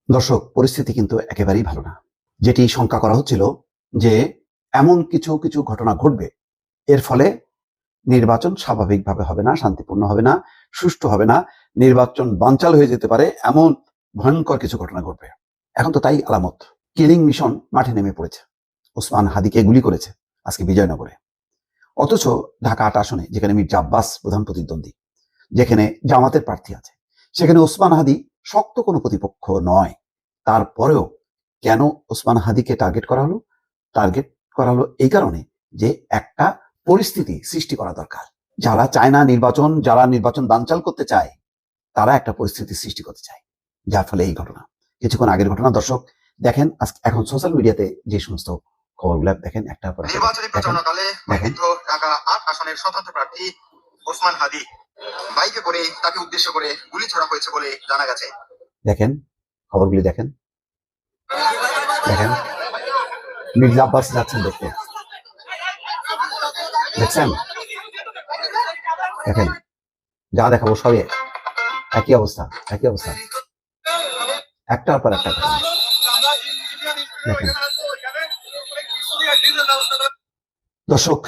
দর্শক, পরিস্থিতি কিন্তু একেবারেই ভালো না। যেটি শঙ্কা করা হচ্ছিল যে এমন কিছু কিছু ঘটনা ঘটবে, এর ফলে নির্বাচন স্বাভাবিকভাবে হবে না, শান্তিপূর্ণ হবে না, সুষ্ঠু হবে না, নির্বাচন বানচাল হয়ে যেতে পারে, এমন ভয়ঙ্কর কিছু ঘটনা ঘটবে। এখন তো তাই আলামত। কিলিং মিশন মাঠে নেমে পড়েছে, ওসমান হাদিকে গুলি করেছে আজকে বিজয়নগরে। অথচ ঢাকা ৮ আসনে, যেখানে মির্জা আব্বাস প্রধান প্রতিদ্বন্দ্বী, যেখানে জামাতের প্রার্থী আছে, সেখানে ওসমান হাদি শক্ত কোনো প্রতিপক্ষ নয়। তারপরেও কেন ওসমান হাদিকে টার্গেট করা হলো? টার্গেট করা হলো এই কারণে যে একটা পরিস্থিতি সৃষ্টি করা দরকার। যারা চায় না নির্বাচন, যারা নির্বাচন বানচাল করতে চায়, তারা একটা পরিস্থিতি সৃষ্টি করতে চায়, যার ফলে এই ঘটনা। কিছুক্ষণ আগের ঘটনা দর্শক দেখেন। এখন সোশ্যাল মিডিয়াতে যে সমস্ত খবরগুলো দেখেন, একটা পর নির্বাচনী প্রচারণাকালে ঢাকা ৮ আসনের স্বতন্ত্র প্রার্থী ওসমান হাদি বাইকে করে তাকে উদ্দেশ্য করে গুলি ছোড়া হয়েছে বলে জানা গেছে। দেখেন খবরগুলি, দেখেন দেখেন মির্জা আব্বাস যাচ্ছেন দেখতে, দেখছেন? দেখেন, যা দেখাবো সবই একই অবস্থা, একই অবস্থা, একটার পর একটা। দেখেন দর্শক,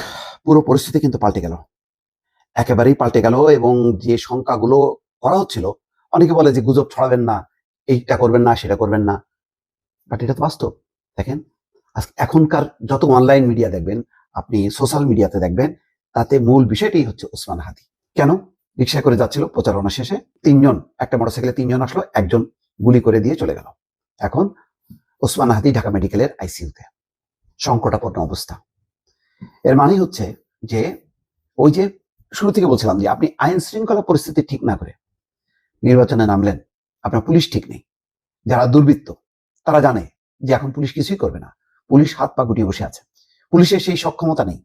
পুরো পরিস্থিতি কিন্তু পাল্টে গেল, একেবারেই পাল্টে গেল। এবং যে শঙ্কাগুলো করা হচ্ছিল, অনেকে বলে যে গুজব ছড়াবেন না, এইটা করবেন না, সেটা করবেন না, বাট এটা তো বাস্তব। দেখেন, এখনকার যত অনলাইন মিডিয়া দেখবেন, আপনি সোশ্যাল মিডিয়াতে দেখবেন, তাতে মূল বিষয়টাই হচ্ছে ওসমান হাদি। কেন? রিক্সা করে যাচ্ছিল, প্রচারণা শেষে একটা মোটরসাইকেলে ৩ জন আসলো, একজন গুলি করে দিয়ে চলে গেল। এখন ওসমান হাদি ঢাকা মেডিকেলের আইসিইউতে, সংকটাপন্ন অবস্থা। এর মানে হচ্ছে যে ওই যে শুরু থেকে বলছিলাম যে আপনি আইন শৃঙ্খলা পরিস্থিতি ঠিক না করে নির্বাচনে নামলেন, আপনার পুলিশ ঠিক নেই, যারা দুর্বৃত্ত তারা জানে যে এখন পুলিশ কিছুই করবে না, পুলিশ হাত পা গুটিয়ে বসে আছে, পুলিশের সেই সক্ষমতা নেই,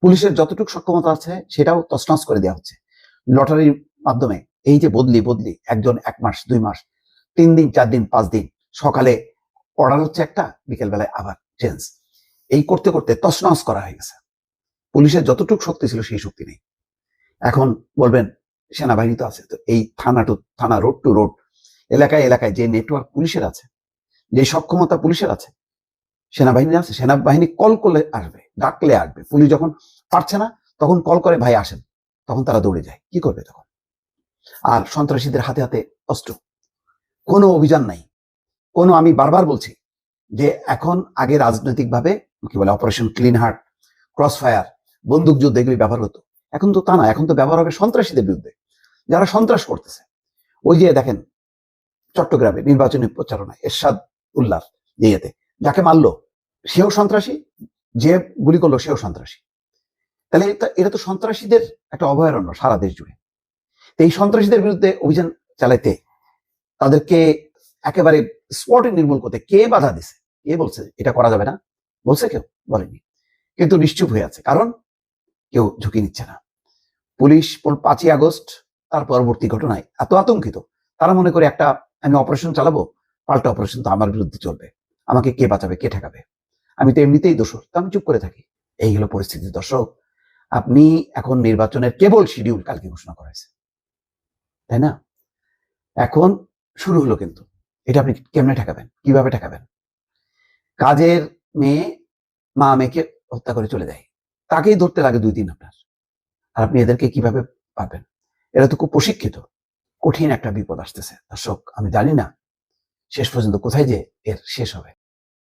পুলিশের যতটুকু সক্ষমতা আছে সেটাও তছনছ করে দেওয়া হচ্ছে লটারির মাধ্যমে। এই যে বদলি বদলি, একজন 1 মাস 2 মাস 3 দিন 4 দিন 5 দিন, সকালে অর্ডার হচ্ছে একটা, বিকেল বেলায় আবার চেঞ্জ, এই করতে করতে তছনছ করা হয়ে গেছে। পুলিশের যতটুকু শক্তি ছিল সেই শক্তি নেই। এখন বলবেন সেনাবাহিনী তো আছে, তো এই থানা টু থানা, রোড টু রোড, এলাকায় এলাকায় যে নেটওয়ার্ক পুলিশের আছে, যে সক্ষমতা পুলিশের আছে, সেনাবাহিনী আছে। সেনাবাহিনী কল করলে আসবে, ডাকলে আসবে। পুলিশ যখন পারছে না তখন কল করে, ভাই আসেন, তখন তারা দৌড়ে যায়। কি করবে তখন? আর সন্ত্রাসীদের হাতে হাতে অস্ত্র, কোনো অভিযান নাই, কোনো, আমি বারবার বলছি যে এখন আগে রাজনৈতিকভাবে কি বলে operation clean heart, cross fire, বন্দুক যুদ্ধ এগুলি ব্যবহার হতো। এখন তো তা না, এখন তো ব্যবহার হবে সন্ত্রাসীদের বিরুদ্ধে, যারা সন্ত্রাস করতেছে। ওই যে দেখেন চট্টগ্রামে নির্বাচনী প্রচারণায় এরশাদ উল্লাহ ইয়েতে যাকে মারলো সেও সন্ত্রাসী, যে গুলি করলো সেও সন্ত্রাসী। তাহলে এটা তো সন্ত্রাসীদের একটা অভয়ারণ্য সারা দেশ জুড়ে। এই সন্ত্রাসীদের বিরুদ্ধে অভিযান চালাইতে, তাদেরকে একেবারে স্পটে নির্মূল করতে কে বাধা দিছে? কে বলছে এটা করা যাবে না? বলছে কেউ? বলেনি। কিন্তু নিশ্চুপ হয়ে আছে, কারণ কেউ ঝুঁকি নিচ্ছে না। পুলিশ 5ই আগস্ট তার পরবর্তী ঘটনায় এত আতঙ্কিত, তারা মনে করে একটা আমি অপারেশন চালাবো, পাল্টা অপারেশন তো আমার বিরুদ্ধে চলবে, আমাকে কে বাঁচাবে, কে ঠেকাবে? আমি তো এমনিতেই দোষর, তো আমি চুপ করে থাকি। এই হলো পরিস্থিতি দর্শক। আপনি এখন নির্বাচনের কেবল শিডিউল কালকে ঘোষণা করা হয়েছে, তাই না? এখন শুরু হলো, কিন্তু এটা আপনি কেমনে ঠেকাবেন? কিভাবে ঠেকাবেন? কাজের মেয়ে মা মেয়েকে হত্যা করে চলে যায়, তাকেই ধরতে লাগে 2 দিন আপনার, আর আপনি এদেরকে কিভাবে পারবেন? এরা তো খুব প্রশিক্ষিত। কঠিন একটা বিপদ আসতেছে দর্শক, আমি জানি না শেষ পর্যন্ত কোথায় যে এর শেষ হবে।